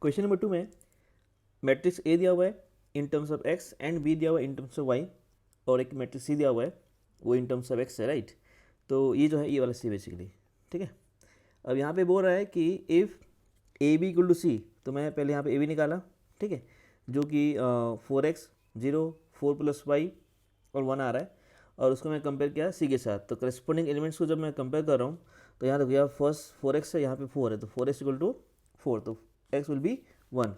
Question number 2 में matrix A दिया हुआ है in terms of X and B दिया हुआ है इन टर्म्स ऑफ वाई, और एक मैट्रिक्स सी दिया हुआ है वो इन टर्म्स ऑफ एक्स है, राइट। तो ये जो है ये वाला सी बेसिकली, ठीक है। अब यहाँ पे बोल रहा है कि if A B equal to C, तो मैं पहले यहाँ पे ए बी निकाला, ठीक है, जो कि 4x 0 4 प्लस वाई और 1 आ रहा है, और उसको मैं कंपेयर किया सी के साथ। तो करस्पॉन्डिंग एलिमेंट्स को जब मैं कंपेयर कर रहा हूँ तो यहाँ देखो यहाँ फर्स्ट 4x है, यहाँ पे 4 है, तो 4x इक्वल टू 4, तो x will be 1।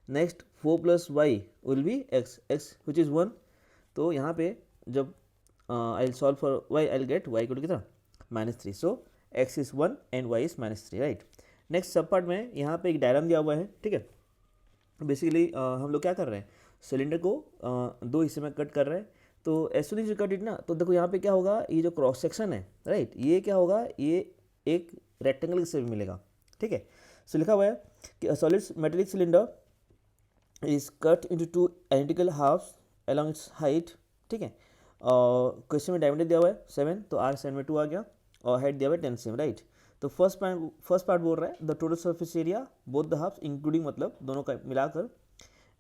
Next 4 plus Y will be x which is 1। तो यहाँ पे जब I will solve for y I will get y equal to कितना -3। So x is 1 and y is -3, right. Next sub part में यहाँ पे एक diagram दिया हुआ है, ठीक है। बेसिकली हम लोग क्या कर रहे हैं, सिलेंडर को दो हिस्से में कट कर रहे हैं। तो as soon as you cut it ना, तो देखो यहाँ पे क्या होगा, ये जो क्रॉस सेक्शन है, राइट, ये क्या होगा, ये एक रेक्टेंगल से मिलेगा, ठीक है। सो लिखा हुआ है कि solid metallic cylinder is cut into two identical halves along its height, ठीक है। और क्वेश्चन में डायमीटर दिया हुआ है 7, तो r 7 में 2 आ गया, और हाइट दिया हुआ है 10 सेम, राइट। तो फर्स्ट पार्ट बोल रहा है the total surface area both the halves including, मतलब दोनों का मिलाकर।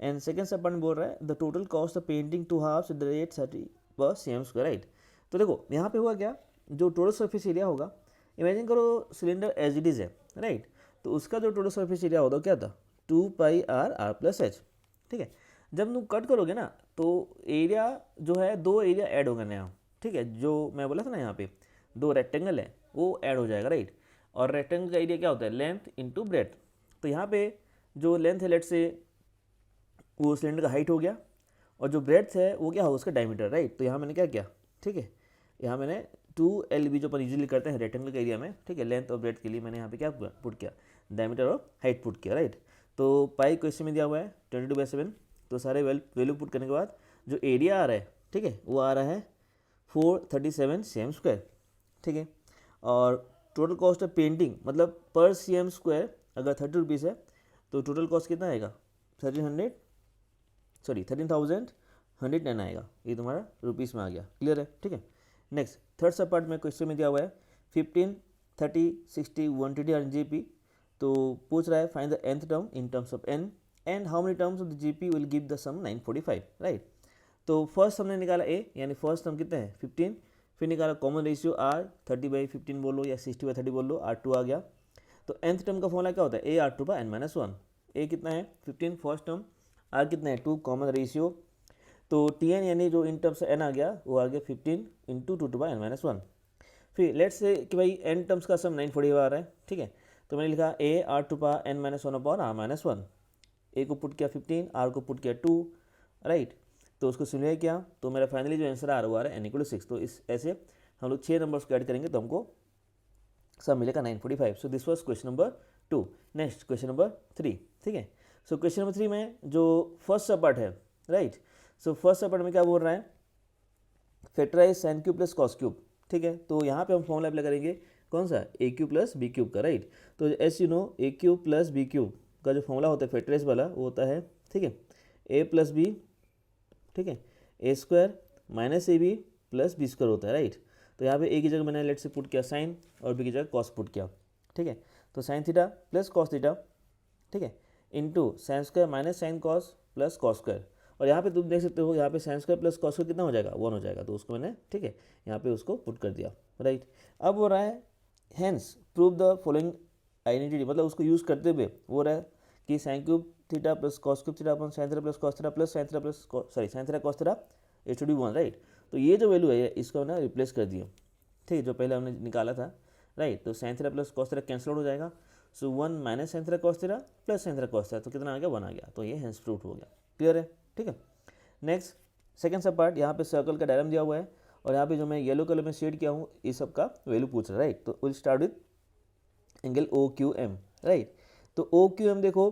एंड सेकंड सब पार्ट में बोल रहा है the total cost of painting two halves at the rate 30/cm², right. तो देखो यहाँ पे हुआ क्या, जो टोटल सर्फेस एरिया होगा, इमेजिन करो सिलेंडर एज इट इज़ है, राइट। तो उसका जो टोटल सर्फेस एरिया होगा क्या था 2πr+h, ठीक है। जब तुम कट करोगे ना तो एरिया जो है, दो एरिया ऐड होगा नया, ठीक है। जो मैं बोला था ना यहाँ पे दो रेक्टेंगल है वो ऐड हो जाएगा, राइट। और रेक्टेंगल का एरिया क्या होता है, लेंथ इंटू ब्रेथ। तो यहाँ पे जो लेंथ है लेट से वो सिलेंडर का हाइट हो गया, और जो ब्रेथ है वो क्या होगा उसका डायमीटर, राइट। तो यहाँ मैंने क्या किया, ठीक है, यहाँ मैंने 2LB जो अपन यूजुअली करते हैं रेक्टेंगल के एरिया में, ठीक है, लेंथ और ब्रेथ के लिए मैंने यहाँ पे क्या पुट किया, डायमीटर और हाइट पुट किया, राइट। तो पाई क्वेश्चन में दिया हुआ है 22/7। तो सारे वैल्यू पुट करने के बाद जो एरिया आ रहा है, ठीक है, वो आ रहा है 437 cm², ठीक है। और टोटल कॉस्ट ऑफ पेंटिंग मतलब पर cm² अगर 30 रुपीज़ है तो टोटल कॉस्ट कितना आएगा 13,110 आएगा। ये तुम्हारा रुपीज़ में आ गया, क्लियर है, ठीक है। नेक्स्ट थर्ड सब पार्ट में क्वेश्चन में दिया हुआ है 15, 30, 60, 120 और GP। तो पूछ रहा है find the nth term in terms of n and how many terms of the GP will give the sum 945, right. तो फर्स्ट हमने निकाला a, यानी फर्स्ट टर्म कितना है 15, फिर निकाला कॉमन रेशियो r 30/15 बोलो या 60/30 बोल लो, r2 आ गया। तो nth टर्म का फॉर्मूला क्या होता है a r2 n - 1। a कितना है 15 फर्स्ट टर्म, r कितना है 2 कॉमन रेशियो, तो tn यानी जो इन टर्म्स n आ गया वो आ गया 15 × 2 n - 1। फिर लेट्स से कि भाई n टर्म्स का सम 945 आ रहा है, ठीक है। तो मैंने लिखा a r2 n - 1/r - 1। a को पुट किया 15, r को पुट किया 2, राइट। तो उसको सिमुलेट किया तो मेरा फाइनली जो आंसर आ रहा है n = 6। तो इस ऐसे हम लोग 6 नंबर्स को ऐड करेंगे तो हमको सब मिलेगा 945। So this was question number 2। Next question number 3, ठीक है। सो क्वेश्चन नंबर 3 में जो फर्स्ट सब पार्ट है, right. So first sub part में क्या बोल रहा है, factorize sin cube plus cos cube, ठीक है। तो यहाँ पे हम फॉर्मूला अप्लाई करेंगे कौन सा a³ + b³ का, राइट। तो S you know a³ + b³ का जो फॉर्मूला होता है फैक्टराइज वाला वो होता है, ठीक है, a + b, ठीक है, a² - ab + b² होता है, राइट। तो यहाँ पे a की जगह मैंने लेट से पुट किया साइन और b की जगह कॉस पुट किया, ठीक है। तो sin theta plus cos theta, ठीक है, into sin² - sin cos plus cos²। और यहाँ पे तुम देख सकते हो यहाँ पे sin² प्लस cos² कितना हो जाएगा 1 हो जाएगा। तो उसको मैंने, ठीक है, यहाँ पे उसको पुट कर दिया, राइट। अब हो रहा है hence prove the following identity, मतलब उसको यूज़ करते हुए वो रहा है कि sin³ theta plus cos³ theta upon sin theta plus cos theta plus sin theta plus sin theta cos theta it should be 1, right. तो ये जो वैल्यू है इसको ना रिप्लेस कर दिया, ठीक है, जो पहले हमने निकाला था, राइट। तो sin theta plus cos theta cancel हो जाएगा। सो 1 - sin theta cos theta plus sin theta cos theta, तो कितना आ गया 1 आ गया। तो ये हेंस प्रूव्ड हो गया, क्लियर है, ठीक है। नेक्स्ट सेकंड सब पार्ट, यहाँ पे सर्कल का डायग्राम दिया हुआ है और यहाँ पे जो मैं येलो कलर में शेड किया हूँ इस सब का वैल्यू पूछ रहा है, राइट। तो will start with angle OQM, right. तो OQM देखो,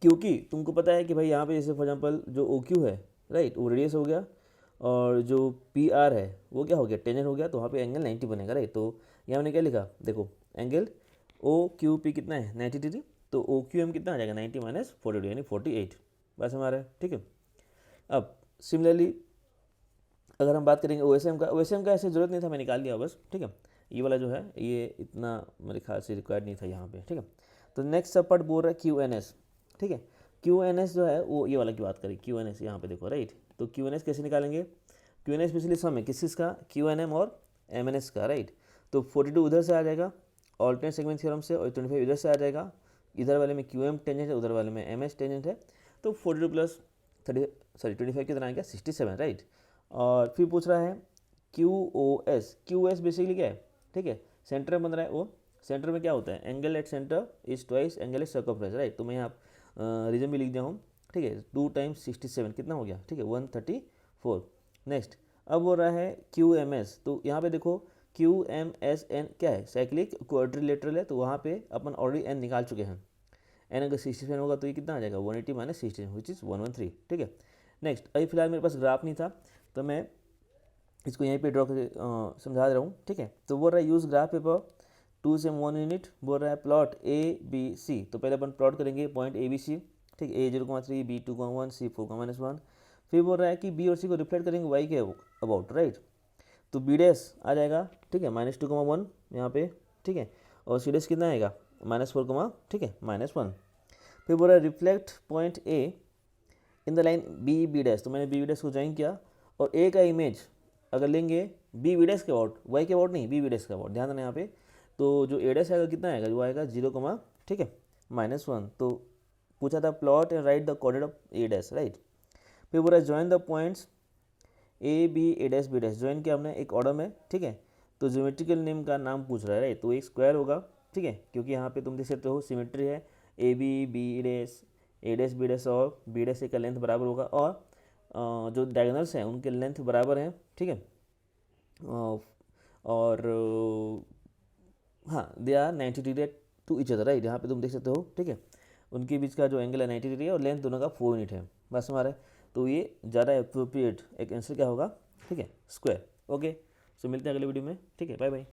क्योंकि तुमको पता है कि भाई यहाँ पे जैसे फॉर एग्जांपल जो OQ है, राइट, वो रेडियस हो गया और जो PR है वो क्या हो गया टेंजेंट हो गया, तो वहाँ पे एंगल 90 बनेगा, राइट। तो यहाँ मैंने क्या लिखा देखो, एंगल OQP कितना है 90 डिग्री, तो OQM कितना आ जाएगा 90 - 42 यानी 48, बस हमारा, ठीक है। अब सिमिलरली अगर हम बात करेंगे OSM का ऐसे ज़रूरत नहीं था, मैं निकाल लिया बस, ठीक है। ये वाला जो है ये इतना मेरे ख्याल से रिक्वायर्ड नहीं था यहाँ पे, ठीक है। तो नेक्स्ट सब पार्ट बोल रहा है क्यू एन एस, ठीक है। क्यू एन एस जो है वो ये वाला की बात करें, क्यू एन एस यहाँ पे देखो राइट। तो क्यू एन एस कैसे निकालेंगे, क्यू एन एस पिछले सम है किस का, क्यू एन एम और एम एन एस का राइट। तो 42 उधर से आ जाएगा ऑल्टरनेट सेगमेंट थ्योरम से, और 25 इधर से आ जाएगा, इधर वाले में क्यू एम टेंजेंट है, उधर वाले में एम एस टेंजेंट है। तो 42 प्लस 25 कितना आ गया 67 राइट। और फिर पूछ रहा है Q O S, Q S basically क्या है, ठीक है, सेंटर में बन रहा है वो, सेंटर में क्या होता है, angle at centre is twice angle at circumference right. तो मैं यहाँ रीजन भी लिख दिया हूँ, ठीक है, 2 टाइम्स 67 कितना हो गया, ठीक है 134। नेक्स्ट अब हो रहा है क्यू एम एस, तो यहाँ पे देखो क्यू एम एस एन क्या है, साइक्लिक क्वाड्रिलेटरल है, तो वहाँ पे अपन ऑलरेडी एन निकाल चुके हैं। एन अगर 67 होगा तो ये कितना आ जाएगा 180 माइनस 67 विच इज़ 113, ठीक है। नेक्स्ट अभी फिलहाल मेरे पास ग्राफ नहीं था तो मैं इसको यहीं पे ड्रॉ करके समझा रहा हूँ, ठीक है। तो बोल रहा है यूज़ ग्राफ पेपर 2 से 1 यूनिट, बोल रहा है प्लॉट ए बी सी। तो पहले अपन प्लॉट करेंगे पॉइंट ए बी सी, ठीक है, A0,3 B2,1 C4,-1। फिर बोल रहा है कि बी और सी को रिफ्लेक्ट करेंगे वाई के अबाउट राइट। तो बी डैश आ जाएगा, ठीक है, -2,1 यहाँ पे, ठीक है, और सी डैश कितना आएगा -4, ठीक है -1। फिर बोल रहा है reflect point A in the line B B dash. तो मैंने बी बी डैश को ज्वाइन किया, और ए का इमेज अगर लेंगे बी बी डैश के अबाउट, वाई के अबाउट नहीं, बी बी डैश के अबाउट, ध्यान देना यहाँ पे। तो जो ए डैश आएगा कितना आएगा, जो आएगा 0, ठीक है -1। तो पूछा था plot and write the coordinate of A dash right. फिर बोल रहा है join the points A B A dash B dash, join किया हमने एक ऑर्डर में, ठीक है। तो ज्योमेट्रिकल नेम का नाम पूछ रहा है राइट, तो एक स्क्वायर होगा, ठीक है, क्योंकि यहाँ पे तुम देख सकते हो सिमेट्री है, A B B dash A dash B dash और बी डैश का लेंथ बराबर होगा, और जो डायगोनल्स हैं उनके लेंथ बराबर हैं, ठीक है। और हाँ they are 90 degree to each other right, यहाँ पे तुम देख सकते हो, ठीक है, उनके बीच का जो एंगल है 90 डिग्री है, और लेंथ दोनों का 4 यूनिट है, बस हमारा। तो ये ज़्यादा अप्रोप्रिएट एक आंसर क्या होगा, ठीक है, स्क्वायर। ओके, सो मिलते हैं अगले वीडियो में, ठीक है, बाय बाय।